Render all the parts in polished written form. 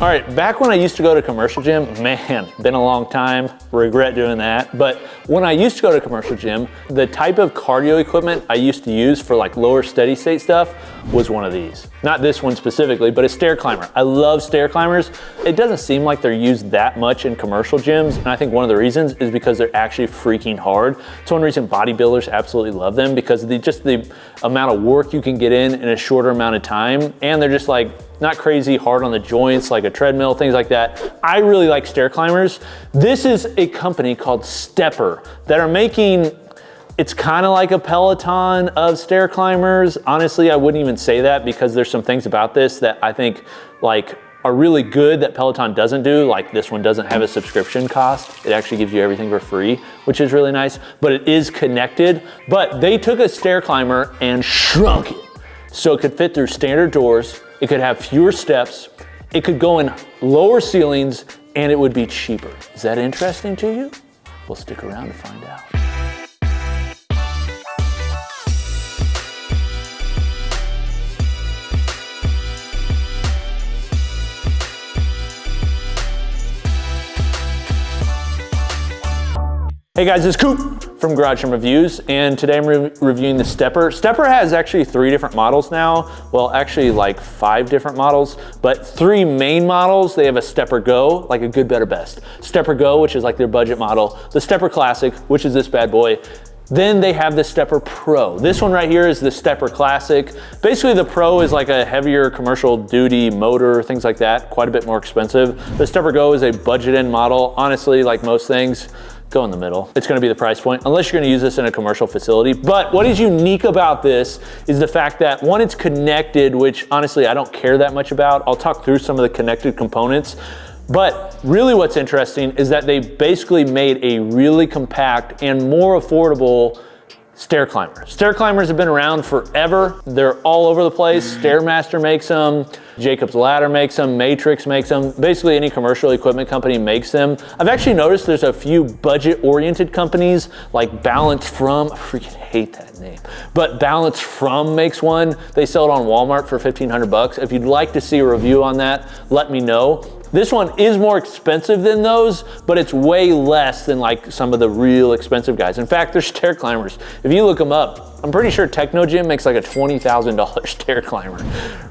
All right, back when I used to go to commercial gym, man, been a long time, regret doing that. But when I used to go to commercial gym, the type of cardio equipment I used to use for like lower steady state stuff was one of these. Not this one specifically, but a stair climber. I love stair climbers. It doesn't seem like they're used that much in commercial gyms. And I think one of the reasons is because they're actually freaking hard. It's one reason bodybuilders absolutely love them, because of just the amount of work you can get in a shorter amount of time. And they're just like, not crazy hard on the joints like a treadmill, things like that. I really like stair climbers. This is a company called STEPR that are making, it's kind of like a Peloton of stair climbers. Honestly, I wouldn't even say that, because there's some things about this that I think like are really good that Peloton doesn't do. Like this one doesn't have a subscription cost. It actually gives you everything for free, which is really nice, but it is connected. But they took a stair climber and shrunk it so it could fit through standard doors. It could have fewer steps, it could go in lower ceilings, and it would be cheaper. Is that interesting to you? We'll stick around to find out. Hey guys, it's Coop from Garage Gym Reviews, and today I'm reviewing the STEPR. STEPR has actually 3 different models now. Well, actually like 5 different models, but 3 main models. They have a STEPR Go, like a good, better, best. STEPR Go, which is like their budget model. The STEPR Classic, which is this bad boy. Then they have the STEPR Pro. This one right here is the STEPR Classic. Basically the Pro is like a heavier commercial duty motor, things like that, quite a bit more expensive. The STEPR Go is a budget end model. Honestly, like most things, go in the middle. It's gonna be the price point, unless you're gonna use this in a commercial facility. But what is unique about this is the fact that, one, it's connected, which honestly I don't care that much about. I'll talk through some of the connected components. But really what's interesting is that they basically made a really compact and more affordable stair climber. Stair climbers have been around forever. They're all over the place. Stairmaster makes them, Jacob's Ladder makes them, Matrix makes them. Basically any commercial equipment company makes them. I've actually noticed there's a few budget-oriented companies like Balance From, I freaking hate that name, but Balance From makes one. They sell it on Walmart for 1,500 bucks. If you'd like to see a review on that, let me know. This one is more expensive than those, but it's way less than like some of the real expensive guys. In fact, they're stair climbers. If you look them up, I'm pretty sure Techno Gym makes like a $20,000 stair climber.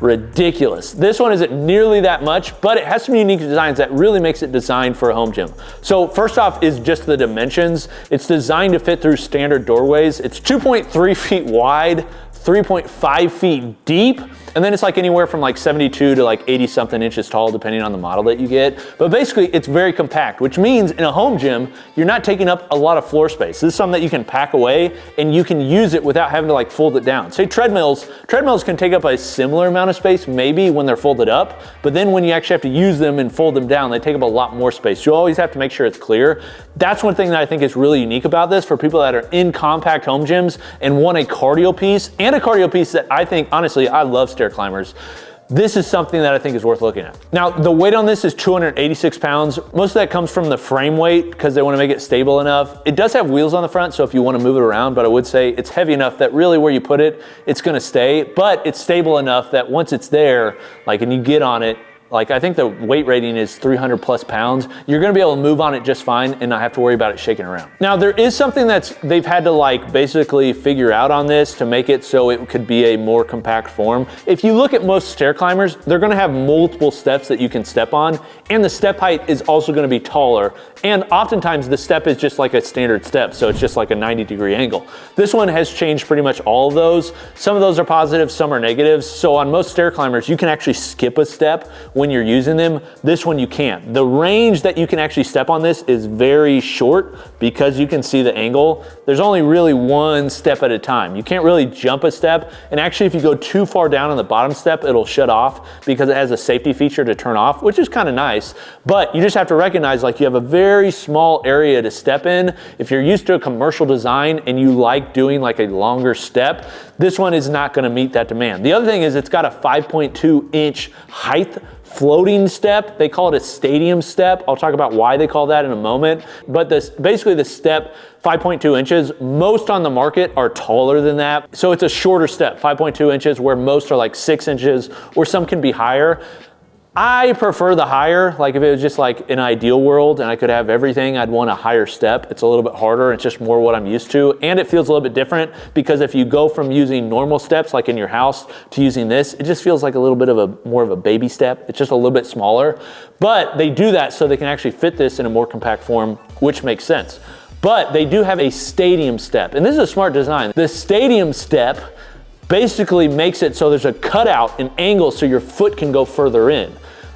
Ridiculous. This one isn't nearly that much, but it has some unique designs that really makes it designed for a home gym. So first off is just the dimensions. It's designed to fit through standard doorways. It's 2.3 feet wide, 3.5 feet deep, and then it's like anywhere from like 72 to like 80 something inches tall, depending on the model that you get. But basically it's very compact, which means in a home gym, you're not taking up a lot of floor space. This is something that you can pack away and you can use it without having to like fold it down. Say treadmills can take up a similar amount of space maybe when they're folded up, but then when you actually have to use them and fold them down, they take up a lot more space. You always have to make sure it's clear. That's one thing that I think is really unique about this for people that are in compact home gyms and want a cardio piece, and a cardio piece that I think, honestly, I love stair climbers. This is something that I think is worth looking at. Now, the weight on this is 286 pounds. Most of that comes from the frame weight because they want to make it stable enough. It does have wheels on the front, so if you want to move it around, but I would say it's heavy enough that really where you put it, it's going to stay, but it's stable enough that once it's there, like, and you get on it, like I think the weight rating is 300 plus pounds. You're gonna be able to move on it just fine and not have to worry about it shaking around. Now there is something they've had to like basically figure out on this to make it so it could be a more compact form. If you look at most stair climbers, they're gonna have multiple steps that you can step on, and the step height is also gonna be taller. And oftentimes the step is just like a standard step, so it's just like a 90-degree angle. This one has changed pretty much all of those. Some of those are positive, some are negatives. So on most stair climbers, you can actually skip a step when you're using them. This one you can't. The range that you can actually step on this is very short because you can see the angle. There's only really one step at a time. You can't really jump a step, and actually if you go too far down on the bottom step, it'll shut off because it has a safety feature to turn off, which is kind of nice. But you just have to recognize like you have a very small area to step in. If you're used to a commercial design and you like doing like a longer step, this one is not going to meet that demand. The other thing is it's got a 5.2 inch height floating step. They call it a stadium step. I'll talk about why they call that in a moment. But basically the step, 5.2 inches, most on the market are taller than that. So it's a shorter step, 5.2 inches, where most are like 6 inches, or some can be higher. I prefer the higher. Like if it was just like an ideal world and I could have everything, I'd want a higher step. It's a little bit harder. It's just more what I'm used to. And it feels a little bit different because if you go from using normal steps like in your house to using this, it just feels like a little bit of a more of a baby step. It's just a little bit smaller. But they do that so they can actually fit this in a more compact form, which makes sense. But they do have a stadium step. And this is a smart design. The stadium step basically makes it so there's a cutout, an angle so your foot can go further in.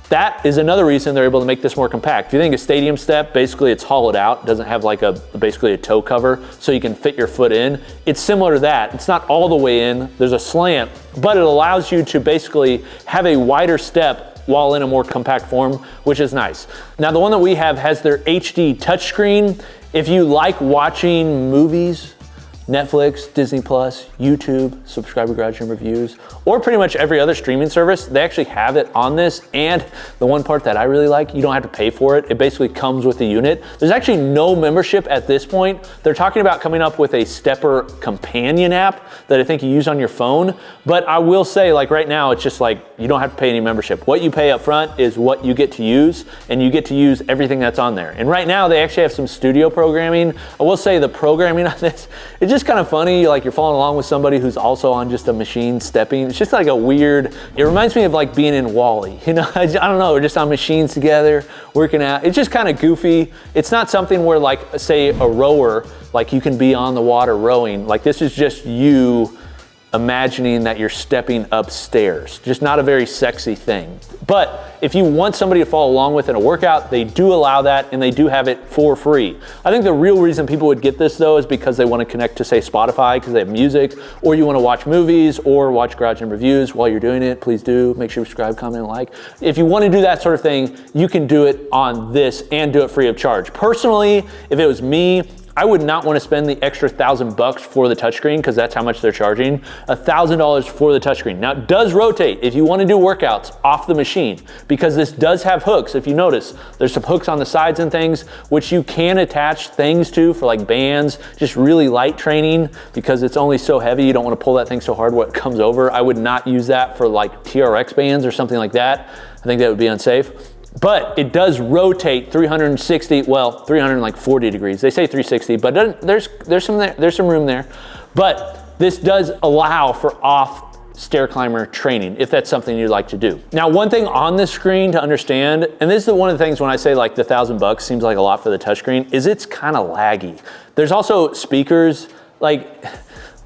That is another reason they're able to make this more compact. If you think a stadium step, basically it's hollowed out, it doesn't have like basically a toe cover so you can fit your foot in. It's similar to that. It's not all the way in, there's a slant, but it allows you to basically have a wider step while in a more compact form, which is nice. Now the one that we have has their HD touchscreen. If you like watching movies, Netflix, Disney Plus, YouTube, subscribe to Garage Gym Reviews, or pretty much every other streaming service, they actually have it on this. And the one part that I really like, you don't have to pay for it. It basically comes with the unit. There's actually no membership at this point. They're talking about coming up with a STEPR companion app that I think you use on your phone. But I will say, like right now, it's just like, you don't have to pay any membership. What you pay up front is what you get to use, and you get to use everything that's on there. And right now, they actually have some studio programming. I will say the programming on this, it's just kind of funny, like you're following along with somebody who's also on just a machine stepping. It's just like a weird, it reminds me of like being in WALL-E, you know, I don't know, we're just on machines together, working out. It's just kind of goofy. It's not something where like, say a rower, like you can be on the water rowing. Like this is just you imagining that you're stepping upstairs. Just not a very sexy thing. But if you want somebody to follow along with in a workout, they do allow that and they do have it for free. I think the real reason people would get this though is because they want to connect to say Spotify because they have music, or you want to watch movies or watch Garage Gym Reviews while you're doing it. Please do make sure you subscribe, comment, and like. If you want to do that sort of thing, you can do it on this and do it free of charge. Personally, if it was me, I would not want to spend the extra $1,000 for the touchscreen because that's how much they're charging. $1,000 for the touchscreen. Now it does rotate if you want to do workouts off the machine because this does have hooks. If you notice, there's some hooks on the sides and things which you can attach things to for like bands, just really light training because it's only so heavy. You don't want to pull that thing so hard what comes over. I would not use that for like TRX bands or something like that. I think that would be unsafe. But it does rotate 360, well, 340 degrees. They say 360, but there's some room there. But this does allow for off stair climber training, if that's something you'd like to do. Now, one thing on the screen to understand, and this is one of the things when I say like the $1,000 seems like a lot for the touchscreen, is it's kind of laggy. There's also speakers, like,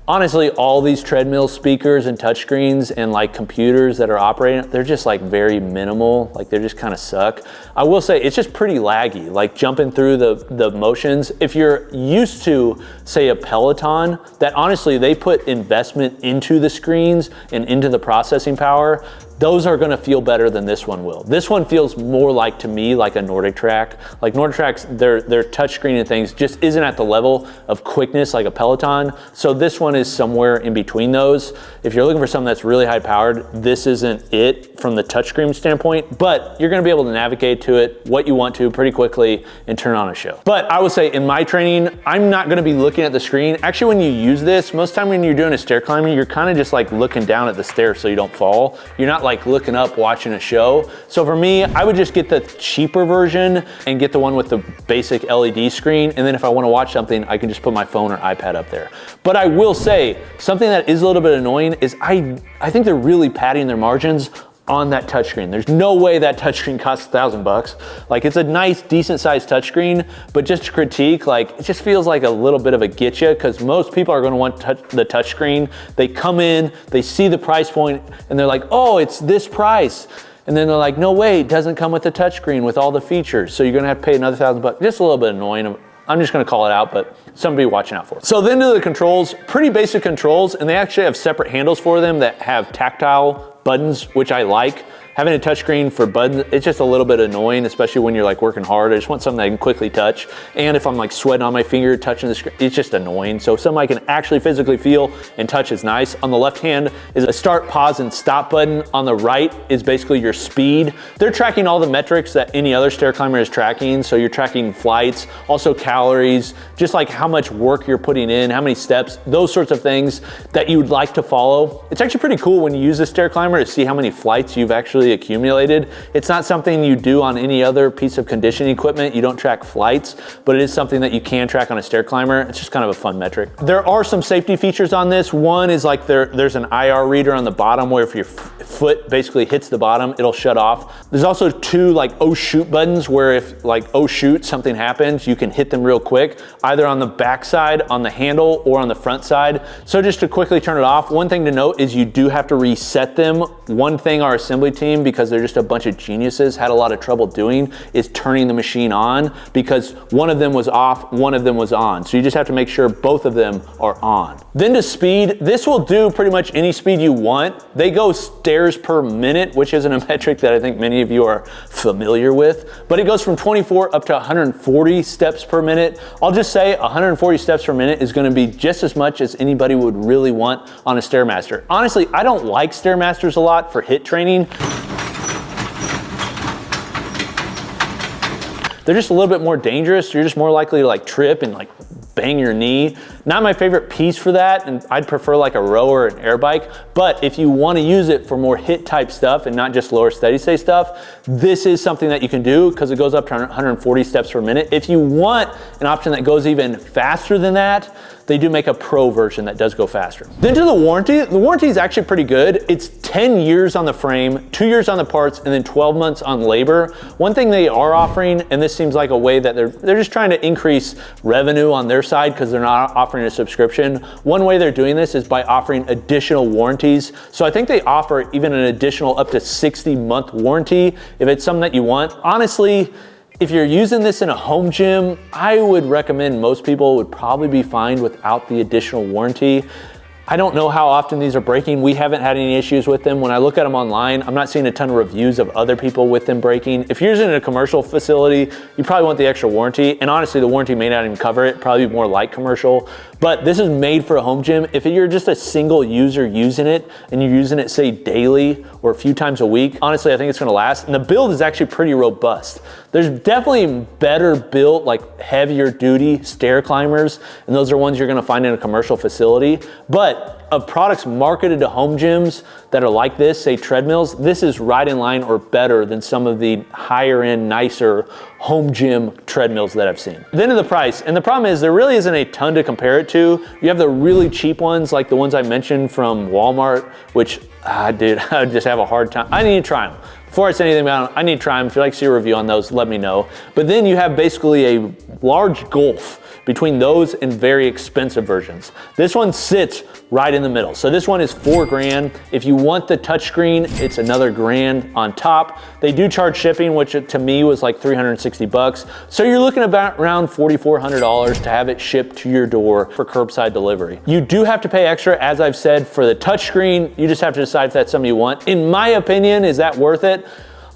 honestly, all these treadmill speakers and touchscreens and like computers that are operating, they're just like very minimal. Like they just kind of suck. I will say it's just pretty laggy, like jumping through the motions. If you're used to, say, a Peloton, that honestly, they put investment into the screens and into the processing power, those are gonna feel better than this one will. This one feels more like, to me, like a Nordic Track. Like Nordic Tracks, their touchscreen and things just isn't at the level of quickness like a Peloton. So this one is somewhere in between those. If you're looking for something that's really high powered, this isn't it from the touchscreen standpoint, but you're gonna be able to navigate to it what you want to pretty quickly and turn on a show. But I would say in my training, I'm not gonna be looking at the screen. Actually, when you use this, most time when you're doing a stair climbing, you're kind of just like looking down at the stairs so you don't fall. You're not like looking up watching a show. So for me, I would just get the cheaper version and get the one with the basic LED screen. And then if I want to watch something, I can just put my phone or iPad up there. But I will say something that is a little bit annoying is I think they're really padding their margins on that touchscreen. There's no way that touchscreen costs $1,000. Like it's a nice, decent sized touchscreen, but just to critique, like it just feels like a little bit of a getcha because most people are gonna want the touchscreen. They come in, they see the price point and they're like, oh, it's this price. And then they're like, no way, it doesn't come with the touchscreen with all the features. So you're gonna have to pay another $1,000. Just a little bit annoying. I'm just gonna call it out, but something to be watching out for. So then to the controls, pretty basic controls, and they actually have separate handles for them that have tactile buttons, which I like. Having a touchscreen for buttons, it's just a little bit annoying, especially when you're like working hard. I just want something I can quickly touch. And if I'm like sweating on my finger, touching the screen, it's just annoying. So something I can actually physically feel and touch is nice. On the left hand is a start, pause, and stop button. On the right is basically your speed. They're tracking all the metrics that any other stair climber is tracking. So you're tracking flights, also calories, just like how much work you're putting in, how many steps, those sorts of things that you would like to follow. It's actually pretty cool when you use a stair climber to see how many flights you've actually actually accumulated. It's not something you do on any other piece of conditioning equipment. You don't track flights, but it is something that you can track on a stair climber. It's just kind of a fun metric. There are some safety features on this. One is like there's an IR reader on the bottom where if your foot basically hits the bottom, it'll shut off. There's also two like oh shoot buttons where if like oh shoot something happens, you can hit them real quick, either on the back side, on the handle, or on the front side. So just to quickly turn it off, one thing to note is you do have to reset them. One thing our assembly team, because they're just a bunch of geniuses, had a lot of trouble doing is turning the machine on, because one of them was off, one of them was on. So you just have to make sure both of them are on. Then to speed, this will do pretty much any speed you want. They go stairs per minute, which isn't a metric that I think many of you are familiar with, but it goes from 24 up to 140 steps per minute. I'll just say 140 steps per minute is gonna be just as much as anybody would really want on a Stairmaster. Honestly, I don't like Stairmasters a lot for HIIT training. They're just a little bit more dangerous. You're just more likely to like trip and like bang your knee. Not my favorite piece for that, and I'd prefer like a row or an air bike, but if you want to use it for more HIIT type stuff and not just lower steady state stuff, this is something that you can do because it goes up to 140 steps per minute. If you want an option that goes even faster than that, they do make a pro version that does go faster. Then to the warranty is actually pretty good. It's 10 years on the frame, 2 years on the parts, and then 12 months on labor. One thing they are offering, and this seems like a way that they're just trying to increase revenue on their side because they're not offering a subscription. One way they're doing this is by offering additional warranties. So I think they offer even an additional up to 60-month warranty if it's something that you want. Honestly, if you're using this in a home gym, I would recommend most people would probably be fine without the additional warranty. I don't know how often these are breaking. We haven't had any issues with them. When I look at them online, I'm not seeing a ton of reviews of other people with them breaking. If you're using a commercial facility, you probably want the extra warranty. And honestly, the warranty may not even cover it, probably more like commercial. But this is made for a home gym. If you're just a single user using it and you're using it say daily or a few times a week, honestly, I think it's gonna last. And the build is actually pretty robust. There's definitely better built, like heavier duty stair climbers, and those are ones you're gonna find in a commercial facility. But of products marketed to home gyms that are like this, say treadmills, this is right in line or better than some of the higher end, nicer home gym treadmills that I've seen. Then to the price, and the problem is there really isn't a ton to compare it to. You have the really cheap ones like the ones I mentioned from Walmart, which I would just have a hard time. I need to try them. Before I say anything about them, I need to try them. If you'd like to see a review on those, let me know. But then you have basically a large gulf between those and very expensive versions. This one sits right in the middle. So this one is $4 grand. If you want the touchscreen, it's another grand on top. They do charge shipping, which to me was like 360 bucks. So you're looking about around $4,400 to have it shipped to your door for curbside delivery. You do have to pay extra, as I've said, for the touchscreen. You just have to decide if that's something you want. In my opinion, is that worth it?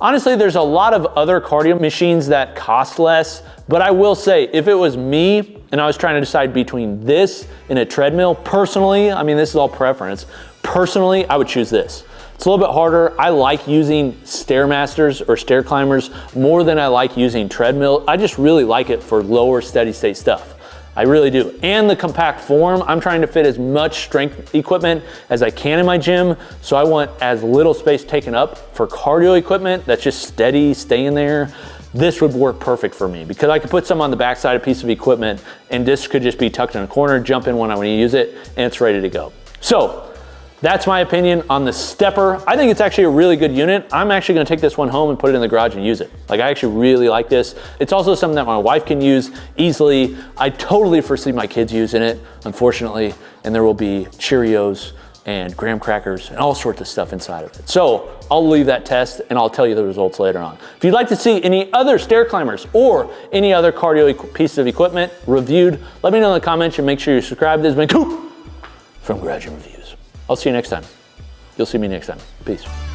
Honestly, there's a lot of other cardio machines that cost less, but I will say, if it was me and I was trying to decide between this and a treadmill, personally, I mean, this is all preference. Personally, I would choose this. It's a little bit harder. I like using Stairmasters or stair climbers more than I like using treadmill. I just really like it for lower steady state stuff. I really do. And the compact form, I'm trying to fit as much strength equipment as I can in my gym, so I want as little space taken up for cardio equipment that's just steady, staying there. This would work perfect for me because I could put some on the backside, a piece of equipment, and this could just be tucked in a corner, jump in when I want to use it, and it's ready to go. So that's my opinion on the STEPR. I think it's actually a really good unit. I'm actually gonna take this one home and put it in the garage and use it. Like, I actually really like this. It's also something that my wife can use easily. I totally foresee my kids using it, unfortunately, and there will be Cheerios and graham crackers and all sorts of stuff inside of it. So I'll leave that test and I'll tell you the results later on. If you'd like to see any other stair climbers or any other cardio pieces of equipment reviewed, let me know in the comments and make sure you subscribe. This has been Coop from Garage Reviews. I'll see you next time. You'll see me next time. Peace.